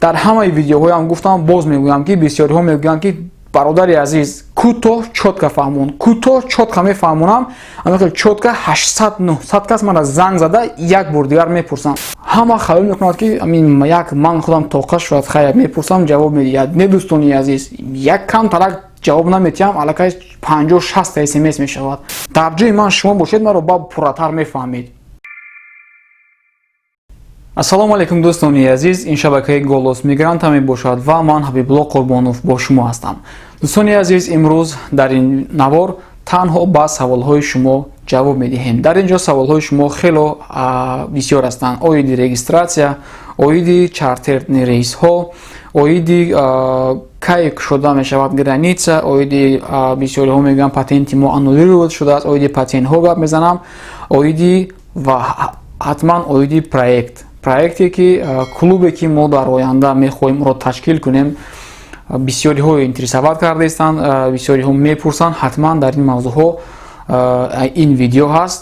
дар ҳамаи видеоҳоям гуфтам, боз мегӯям ки бисёриҳо мегӯянд ки бародари азиз, кӯтоҳ чотка фаҳмон, кӯтоҳ чотка мефаҳмонам. Амин чотка 800-900 кас мара занг зада як бор дигар мепурсам. Ҳама хаёл мекунад ки як ман худам тоқа шояд хаяр мепурсам, ҷавоб медиҳад. Не дӯстони азиз, як кам тарак ҷавоб наметиҳам, аллакай 50-60 смс мешавад. Дар ҷои ман шумо бошед, маро ба пурратар мефаҳмед. ассалому алайкум дӯстони азиз, ин шабакаи Голос Мигранта мебошад ва ман Ҳабибулло Қурбонов бо шумо ҳастам. дӯстони азиз, имрӯз дар ин навор танҳо ба саволҳои шумо ҷавоб медиҳем. Дар ин ҷо саволҳои шумо хело бисёр ҳастанд. Оиди регистратсия, оиди чартерни рейсҳо, оиди кай кушода мешавад граница, оиди бисёриҳо мегӯянд патенти мо аннулирован шудааст, оиди патентҳо гап мезанам, оиди ва ҳатман оиди проекте ки клубе ки мо дар оянда мехоҳем ро ташкил кунем. Бисёриҳо интересоват кардаистанд, бисёриҳо мепурсанд. Ҳатман дар ин мавзӯъҳо ин видео ҳаст,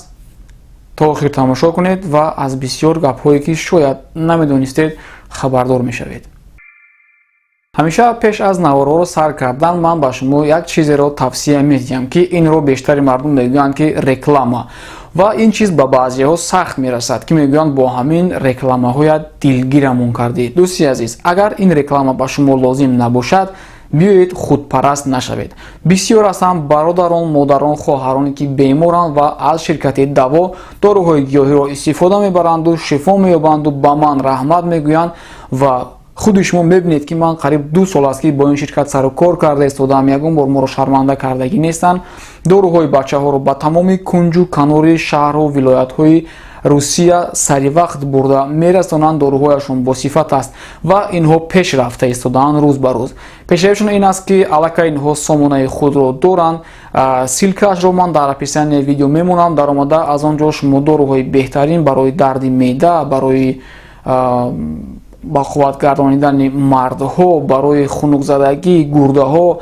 то охир тамошо кунед ва аз бисёр гапҳое ки шояд намедонистед хабардор мешавед. ҳамеша пеш аз наворҳоро сар кардан ман ба шумо як чизеро тавсия медиҳам ки инро бештари мардум мегӯянд ки реклама, ва ин чиз ба баъзеҳо сахт мерасад ки мегӯянд бо ҳамин рекламаҳоят дилгирамон кардед. дӯсти азиз, агар ин реклама ба шумо лозим набошад, биёед худпараст нашавед. Бисёр ҳастанд бародарон, модарон, хоҳароне ки беморанд ва аз ширкати даво доруҳои гиёҳиро истифода мебаранду шифо меёбанду ба ман раҳмат мегӯянд ва худи шумо мебинед ки ман қариб 2 сол аст ки бо ин ширкат сару кор карда истодам, ягон бор моро шарманда кардагӣ нестанд. доруҳои бачаҳоро ба тамоми кунҷу канори шаҳру вилоятҳои Русия саривақт бурда мерасонанд. доруҳояшон босифат аст ва инҳо пешрафта истодаанд рӯз ба рӯз. пешравишон ин аст ки аллакай инҳо сомонаи худро доранд. силкаашро ман дар описанияи видео мемонам. даромада аз он ҷо шумо доруҳои беҳтарин барои дарди меъда, барои ба қувват гардонидани мардҳо, барои хунукзадагӣ, гурдаҳо,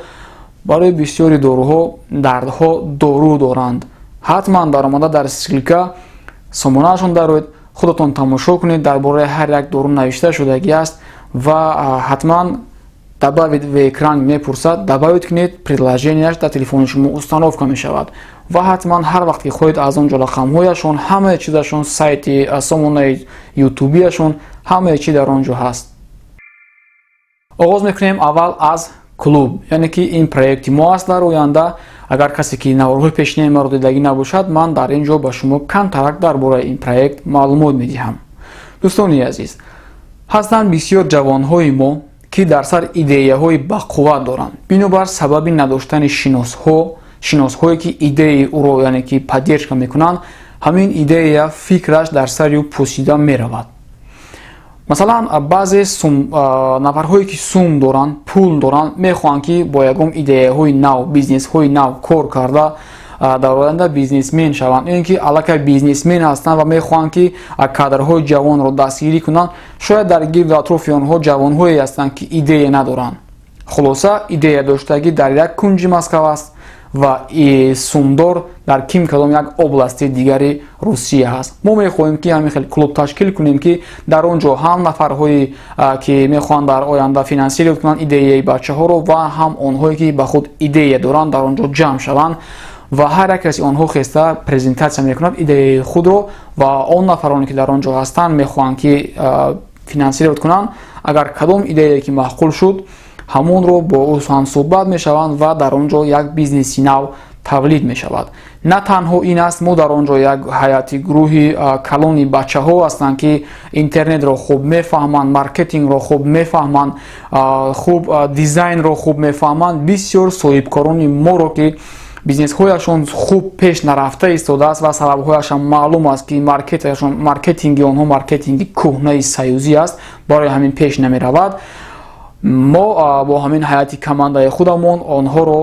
барои бисёри доруҳо, дардҳо дору доранд. ҳатман даромада дар силка сомонаашон дароед, худатон тамошо кунед, дар бораи ҳар як дору навишта шудагӣ аст ва ҳатман добавид в экран мепурсад, добавид кунед, приложенияш дар телефони шумо установка мешавад ва ҳатман ҳар вақт ки хоҳед аз он ҷо рақамҳояшон, ҳамаи чизашон, сайти сомонаи ютубияшон, ҳамаи чиз дар он ҷо ҳаст. оғоз мекунем аввал аз клуб, яъне ки ин проекти мо аст дар оянда. агар касе ки наворҳои пешинии маро дидагӣ набошад, ман дар ин ҷо ба шумо камтарак дар бораи ин проект маълумот медиҳам. дӯстони азиз, ҳастанд бисёр ҷавонҳои мо ки дар сар идеяҳои бақувват доранд. бинобар сабаби надоштани шиносҳое ки идеяи ӯро яъне ки поддержка мекунанд, ҳамин идея фикраш дар сари ӯ пусида меравад. масалан баъзе нафарҳое ки сум доранд, пул доранд, мехоҳанд ки бо ягон идеяҳои нав, бизнесҳои нав кор карда дар оянда бизнесмен шаванд. ин ки аллакай бизнесмен ҳастанд ва мехоҳанд ки кадрҳои ҷавонро дастгирӣ кунанд. шояд дар гирду атрофи онҳо ҷавонҳое ҳастанд ки идея надоранд. хулоса идея доштагӣ дар як кунҷи Москав аст ва сумдор дар ким кадом як области дигари Русия ҳаст. мо мехоҳем ки ҳамин хел клуб ташкил кунем ки дар он ҷо ҳам нафарҳои ки мехоҳанд дар оянда финансировать кунанд идеяи бачаҳоро ва ҳам онҳое ки ба худ идея доранд дар он ҷо ҷамъ шаванд ва ҳар як каси онҳо хеста презентатсия мекунад идеяи худро ва он нафароне ки дар он ҷо ҳастанд мехоҳанд ки финансировать кунанд. агар кадом идея ки маъқул шуд, ҳамонро бо ӯ ҳамсӯҳбат мешаванд ва дар он ҷо як бизнеси нав тавлид мешавад. на танҳо ин аст, мо дар он ҷо як ҳайати гурӯҳи калони бачаҳо ҳастанд ки интернетро хуб мефаҳманд, маркетингро хуб мефаҳманд, хуб дизайнро хуб мефаҳманд. бисёр соҳибкорони моро ки бизнесҳояшон хуб пеш нарафта истодааст ва сабабҳояшон маълум аст ки маркетинги онҳо маркетинги кӯҳнаи саюзӣ аст, барои ҳамин пеш намеравад. мо бо ҳамин ҳайати командаи худамон онҳоро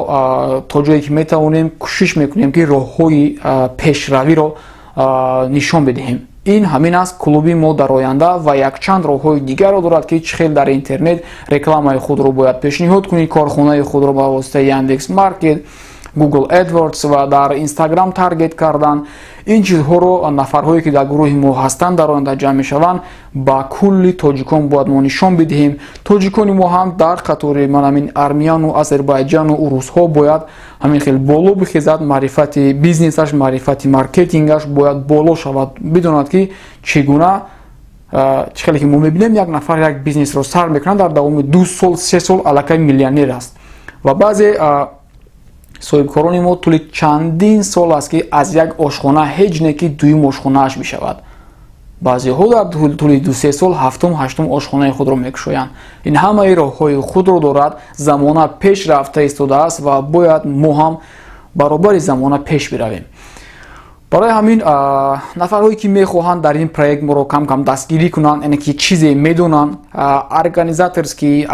то ҷое ки метавонем кӯшиш мекунем ки роҳҳои пешравиро нишон бидиҳем. ин ҳамин аст клуби мо дар оянда ва якчанд роҳҳои дигарро дорад ки чӣ хел дар интернет рекламаи худро бояд пешниҳод кунед, корхонаи худро ба воситаи Яндекс Маркет, Google AdWords ва дар Instagram таргет кардан. ин чизҳоро нафарҳое ки дар гурӯҳи мо ҳастанд дар оянда ҷамъ мешаванд ба кулли тоҷикон бояд мо нишон бидиҳем. тоҷикони мо ҳам дар қатори ҳамин армяну азербайҷану урусҳо бояд ҳамин хел боло бихезад, маърифати бизнесаш, маърифати маркетингаш бояд боло шавад, бидонад ки чӣ гуна чӣ хеле ки мо мебинем як нафар як бизнесро сар мекунад дар давоми 2 сол 3 сол аллакай миллионер аст ва баъзе соҳибкорони мо тӯли чандин сол аст ки аз як ошхона ҳеҷ не ки дуюм ошхонааш бишавад. баъзеҳо дар тӯли 2-3 сол 7-8 ошхонаи худро мекушоянд. ин ҳамаи роҳҳои худро дорад. замона пеш рафта истодааст ва бояд мо ҳам баробари замона пеш биравем. барои ҳамин нафарҳое ки мехоҳанд дар ин проект моро кам кам дастгирӣ кунанд, яъне ки чизе медонанд, организаторски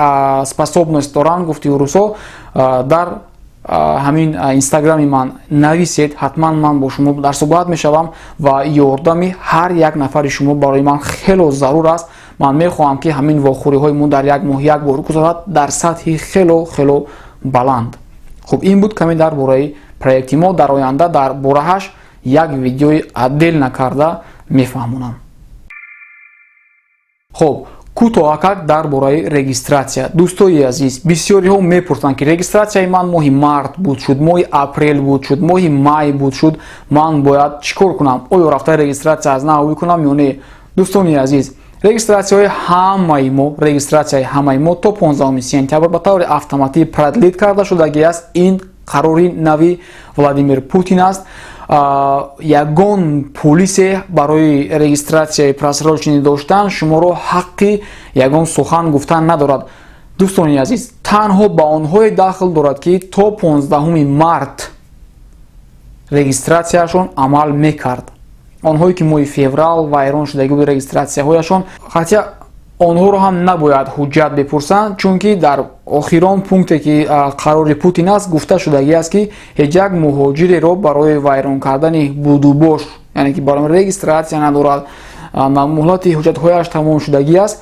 способност доранд, гуфти урусҳо, дар ҳамин инстаграми ман нависед, ҳатман ман бо шумо дар суҳбат мешавам ва ёрдами ҳар як нафари шумо барои ман хело зарур аст. ман мехоҳам ки ҳамин вохӯриҳои мо дар як моҳ як бор гузарад дар сатҳи хело баланд. хуб, ин буд каме дар бораи проекти мо. дар оянда дар бораҳаш як видеои отдельно карда мефаҳмонам. хуб, кӯтоҳакак дар бораи регистратсия. дӯстои азиз, бисёриҳо мепурсанд ки регистратсияи ман моҳи март буд шуд, моҳи апрел буд шуд, моҳи май буд шуд, ман бояд чӣ кор кунам? оё рафта регистратсия аз нав бикунам ё не? дӯстони азиз, регистратсияи ҳамаи мо то 15 сентябр ба таври автоматӣ продлит карда шудагӣ аст. ин қарори нави Владимир Путин аст. ягон полисе барои регистратсияи просроченӣ доштан шуморо ҳаққи ягон сухан гуфтан надорад. дӯстони азиз, танҳо ба онҳое дахл дорад ки то 15 март регистратсияшон амал мекард. онҳое ки моҳи феврал вайрон шудагӣ буд регистратсияҳояшон, ҳатя онҳоро ҳам набояд ҳуҷҷат бепурсанд, чунки дар охирон пункте ки қарори Путин аст гуфта шудагӣ аст ки ҳеҷ як муҳоҷиреро барои вайрон кардани будубош, яъне ки барои регистратсия надорад, муҳлати ҳуҷҷатҳояш тамом шудагӣ аст,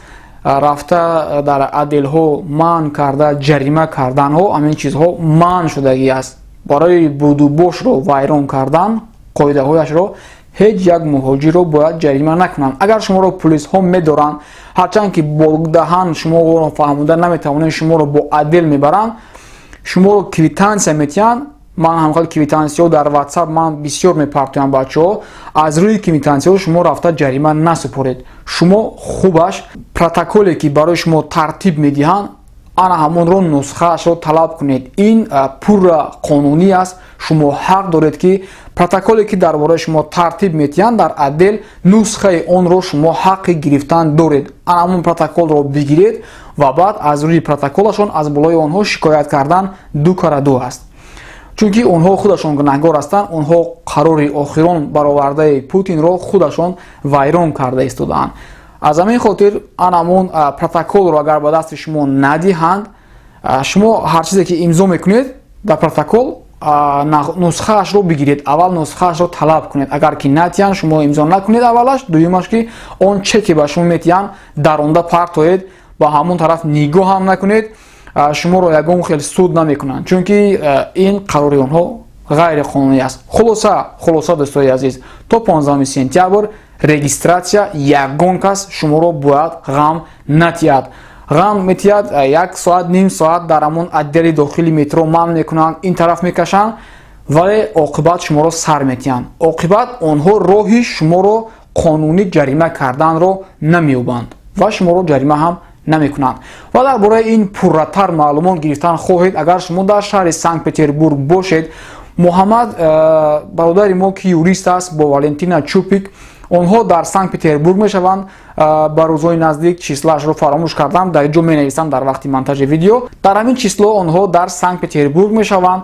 рафта дар отделҳо манъ карда ҷарима карданҳо, ҳамин чизҳо манъ шудагӣ аст. барои будубошро вайрон кардан қоидаҳояшро ҳеҷ як муҳоҷирро бояд ҷарима накунанд. агар шуморо полисҳо медоранд, ҳарчанд ки бо даҳан шуморо фаҳмода наметавонед, шуморо бо отдел мебаранд, шуморо квитансия метиҳанд. ман ҳамқал квитансияҳо дар WhatsApp ман бисёр мепартоям бачаҳо. аз рӯи квитансияҳо шумо рафта ҷарима насупоред. шумо хубаш протоколе ки барои шумо тартиб медиҳанд, ана ҳамонро нусхаашро талаб кунед. ин пурра қонунӣ аст. шумо ҳақ доред ки протоколе ки дар бораи шумо тартиб метиҳанд дар отдел, нусхаи онро шумо ҳаққи гирифтан доред. ана ҳамон протоколро бигиред ва баъд аз рӯи протоколашон аз болои онҳо шикоят кардан ду кара ду аст. чунки онҳо худашон гунаҳгор ҳастанд. онҳо қарори охирон баровардаи Путинро худашон вайрон карда истодаанд. аз ҳамин хотир анамон протоколро агар ба дасти шумо надиҳанд, шумо ҳар чизе ки имзо мекунед дар протокол нусхаашро бигиред. аввал нусхаашро талаб кунед. агар ки натиҳанд, шумо имзо накунед аввалаш. дуюмаш ки он чеке ба шумо метиҳанд даронда партоед, ба ҳамон тараф нигоҳ ҳам накунед. шуморо ягон хел суд намекунанд, чунки ин қарори онҳо ғайриқонунӣ аст. хулоса дӯстои азиз, то 15 сентябр регистратсия ягон кас шуморо бояд ғам натиҳад. ғам метиҳад 1 соат, ним соат дар ҳамон отдели дохили метро манъ мекунанд, ин тараф мекашанд, вале оқибат шуморо сар метиҳанд. оқибат онҳо роҳи шуморо қонунӣ ҷарима карданро намеёбанд ва шуморо ҷарима ҳам намекунанд. ва дар бораи ин пурратар маълумот гирифтан хоҳед, агар шумо дар шаҳри Санкт Петербург бошед, муҳаммад бародари мо ки юрист аст бо Валентина Чупик, онҳо дар Санкт Петербург мешаванд. ба рӯзҳои наздик числаашро фаромӯш кардам, дар ҷо менависам дар вақти монтажи видео. дар ҳамин число онҳо дар Санкт Петербург мешаванд.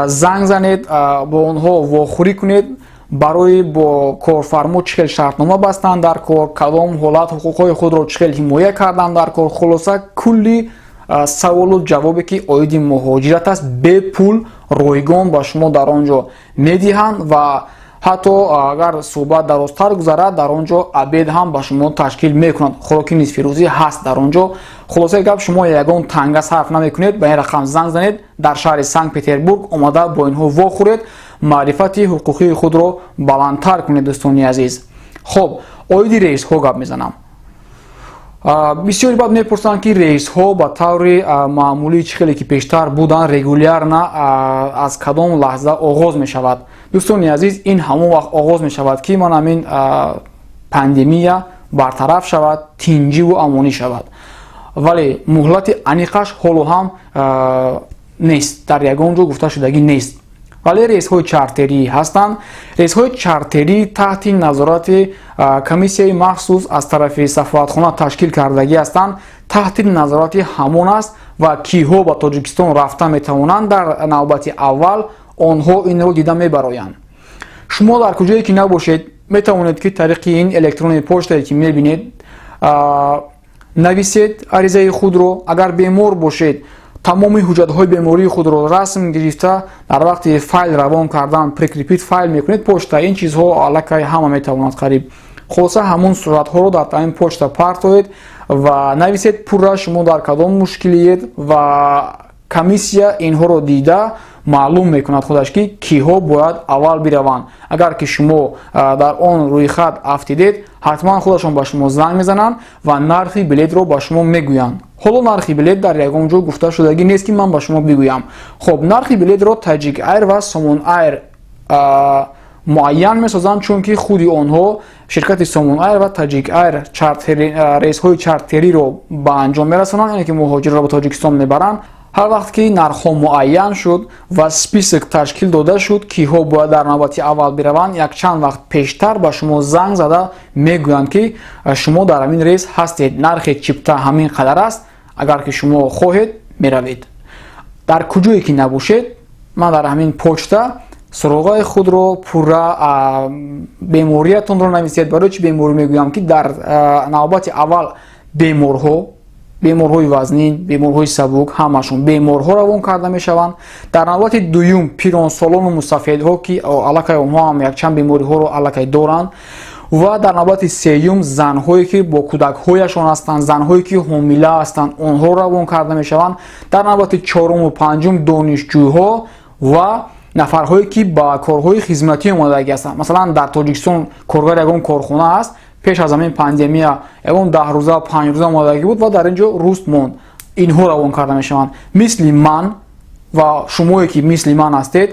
занг занед, бо онҳо вохӯрӣ кунед, барои бо корфармо чӣ хел шартнома бастанд дар кор, кадом ҳолат ҳуқуқҳои худро чӣ хел ҳимоя карданд дар кор. хулоса кулли саволу ҷавобе ки оиди муҳоҷират аст бепул ройгон ба шумо дар он ҷо медиҳанд ва ҳатто агар суҳбат дарозтар гузарад дар он ҷо абед ҳам ба шумо ташкил мекунад. хӯроки нисфирӯзӣ ҳаст дар он ҷо. хулосаи гап, шумо ягон танга сарф намекунед, ба ин рақам занг занед, дар шаҳри Санкт Петербург омада бо инҳо вохӯред, маърифати ҳуқуқии худро баландтар кунед. дӯстони азиз, хуб, оиди рейсҳо гап мезанам. бисёре баъд мепурсанд ки рейсҳо ба таври маъмулӣ чӣ хеле ки пештар будан регулярна аз кадом лаҳза оғоз мешавад. дӯстони азиз, ин ҳамон вақт оғоз мешавад ки ман ҳамин пандемия бартараф шавад, тинҷиву амонӣ шавад. вале муҳлати аниқаш ҳоло ҳам нест, дар ягон ҷо гуфта шудагӣ нест. вале рейсҳои чартерӣ ҳастанд. рейсҳои чартерӣ таҳти назорати комиссияи махсус аз тарафи сафоратхона ташкил кардагӣ ҳастанд. таҳти назорати ҳамон аст ва киҳо ба Тоҷикистон рафта метавонанд, дар навбати аввал онҳо инро дида мебароянд. шумо дар куҷое ки набошед, метавонед ки тариқи ин электронии почтае ки мебинед нависед аризаи худро. агар бемор бошед, тамоми ҳуҷҷатҳои бемории худро расм гирифта дар вақти файл равон кардан прикрипит файл мекунед почта. ин чизҳо аллакай ҳама метавонад қариб. хулоса ҳамон суратҳоро дар таъин почта партоед ва нависед пурра шумо дар кадом мушкилиед ва комиссия инҳоро дида маълум мекунад худаш ки киҳо бояд аввал бираванд. агар ки шумо дар он рӯйхат афтидед, ҳатман худашон ба шумо занг мезананд ва нархи билетро ба шумо мегӯянд. ҳоло нархи билет дар ягон ҷо гуфта шудагӣ нест ки ман ба шумо бигӯям. хуб, нархи билетро Таҷик Air ва Somon Air муайян месозанд, чунки худи онҳо ширкати Somon Air ва Таҷик Air рейсҳои чартериро ба анҷом мерасонанд, яъне ки муҳоҷирро ба Тоҷикистон мебаранд. ҳар вақт ки нархҳо муайян шуд ва список ташкил дода шуд, киҳо бояд дар навбати аввал бираванд, якчанд вақт пештар ба шумо занг зада мегӯянд ки шумо дар ҳамин рейс ҳастед, нархи чипта ҳамин қадар аст, агар ки шумо хоҳед меравед. дар куҷое ки набошед, ман дар ҳамин почта суроғаи худро пурра бемориятонро нависед. барои чӣ беморӣ мегӯям ки дар навбати аввал беморҳои вазнин, беморҳои сабук, ҳамашон беморҳо равон карда мешаванд. дар навбати дуюм пиронсолону мусафедҳо ки аллакай онҳо ҳам якчанд бемориҳоро аллакай доранд ва дар навбати сеюм занҳое ки бо кӯдакҳояшон ҳастанд, занҳое ки ҳомила ҳастанд, онҳо равон карда мешаванд. дар навбати чоруму панҷум донишҷӯйҳо ва нафарҳое ки ба корҳои хизматӣ омадагӣ ҳастанд. масалан дар Тоҷикистон коргар ягон корхона аст, пеш аз ҳамин пандемия ягон 10 рӯза 5 рӯза омадагӣ буд ва дар ин ҷо руст монд. инҳо равон карда мешаванд. мисли ман ва шумое ки мисли ман ҳастед,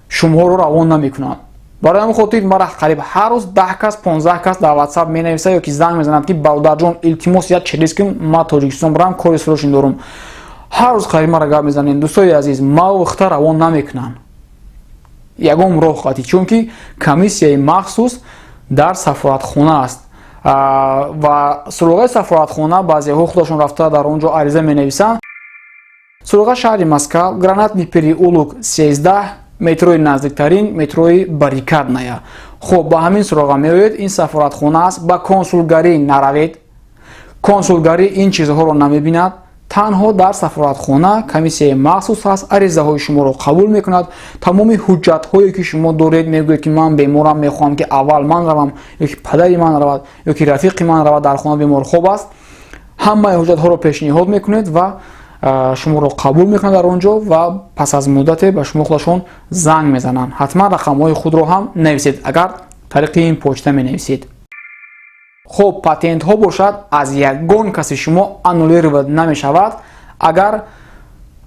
шуморо равон намекунанд. барои ҳамин хотир мара қариб ҳар рӯз 10 кас 15 кас дар WhatsApp менависа ё ки занг мезанад ки бародарҷон илтимос як чилис кун, ман Тоҷикистон барам, кори срочно дорум. ҳар рӯз қариб мара гап мезанед. дӯстои азиз, мавхта равон намекунанд. ягон роҳ қатӣ, чунки комиссияи махсус дар сафоратхона аст ва суроғаи сафоратхона баъзеҳо худашон рафта дар он ҷо ариза менависанд. суроға шаҳри Москва, Гранатный переулок 13, метрои наздиктарин, метрои Баррикадная. хуб, ба ҳамин суроға меоед. ин сафоратхона аст. ба консулгарӣ наравед. консулгарӣ ин чизҳоро намебинад. танҳо дар сафоратхона комиссияи махсус ҳаст, аризаҳои шуморо қабул мекунад. тамоми ҳуҷҷатҳое ки шумо доред, мегӯед ки ман беморам, мехоҳам ки аввал ман равам ё ки падари ман равад ё ки рафиқи ман равад, дар хона бемор хоб аст. ҳамаи ҳуҷҷатҳоро пешниҳод мекунед ва шуморо қабул мекунад дар он ҷо ва пас аз муддате ба шумо худашон занг мезананд. ҳатман рақамҳои худро ҳам нависед, агар тариқи ин почта менависед. хуб, патентҳо бошад, аз ягон каси шумо аннулировать намешавад, агар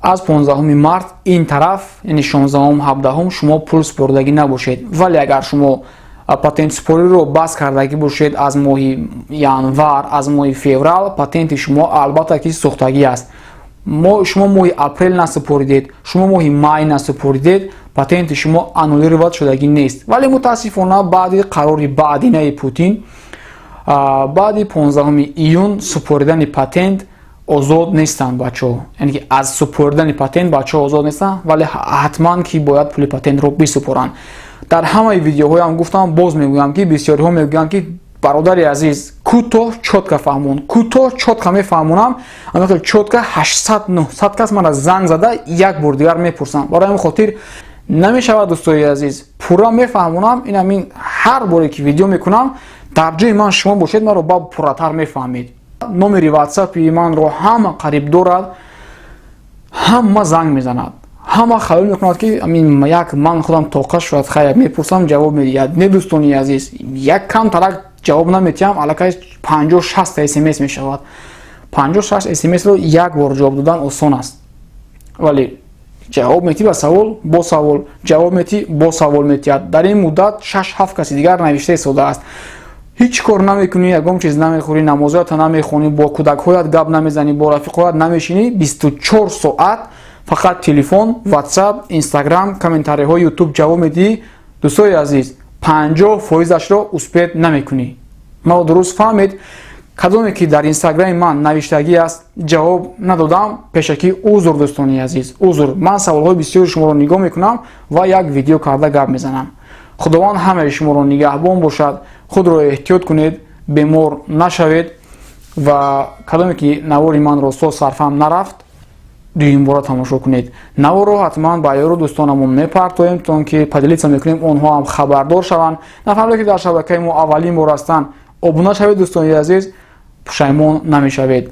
аз 15 март ин тараф, яъне 16 17 шумо пул супордагӣ набошед. вале агар шумо патентсупориро бас кардагӣ бошед аз моҳи январ, аз моҳи феврал, патенти шумо албатта ки сӯхтагӣ аст. шумо моҳи апрел насупоридед, шумо моҳи май насупоридед, патенти шумо аннулировать шудагӣ нест. вале мутаассифона баъди қарори баъдинаи Путин, баъди 15 июн супоридани патент озод нестанд бачаҳо, яъне ки аз супоридани патент бачаҳо озод нестанд, вале ҳатман ки бояд пули патентро бисупоранд. дар ҳамаи видеоҳоям гуфтам, боз мегӯям ки бисёриҳо мегӯянд ки бародари азиз, кӯтоҳ чотка фаҳмон. кӯтоҳ чотка мефаҳмонам, аммо чотка 800-900 кас мара занг зада як бор дигар мепурсанд. барои ҳамин хотир намешавад дӯстои азиз пурра мефаҳмонам. ин ҳамин ҳар боре ки видео мекунам дар ҷои ман шумо бошед маро ба пурратар мефаҳмед. номери ватсапи манро ҳама қариб дорад, ҳама занг мезанад, ҳама хаёл мекунад ки як ман худам тоқа шояд хай мепурсам ҷавоб медиҳад. Не дӯстони азиз, як кам тарак ҷавоб наметиҳам, аллакай 50-60 смс мешавад. 50-60 смсро як бор ҷавоб додан осон аст, вале ҷавоб метиҳи ба савол бо савол, ҷавоб метиҳи бо савол метиҳад. дар ин муддат 6-7 каси дигар навишта истода аст. ҳеҷ кор намекунӣ, ягон чиз намехӯрӣ, намозоятро намехонӣ, бо кӯдакҳоят гап намезанӣ, бо рафиқоят намешинӣ. 24 соат фақат телефон, ватсап, инстаграм, комментариҳои ютуб ҷавоб медиҳӣ. дӯстони азиз, 50%-ашро успеҳ намекунӣ. маро дуруст фаҳмед. кадоме ки дар инстаграми ман навиштагӣ аст ҷавоб надодам, пешакӣ узр дӯстони азиз, узр. ман саволҳои бисёри шуморо нигоҳ мекунам ва як видео карда гап мезанам. худованд ҳамаи шуморо нигаҳбон бошад. худро эҳтиёт кунед, бемор нашавед ва кадоме ки навори манро соз сарфам нарафт, дуюмбора тамошо кунед. наворо ҳатман ба ёру дӯстонамон мепартоем, то ки падилица мекунем онҳо ҳам хабардор шаванд. нафаҳмиде ки дар шабакаи мо аввалин бор ҳастанд, обуна шавед дӯстони азиз, пушаймон намешавед.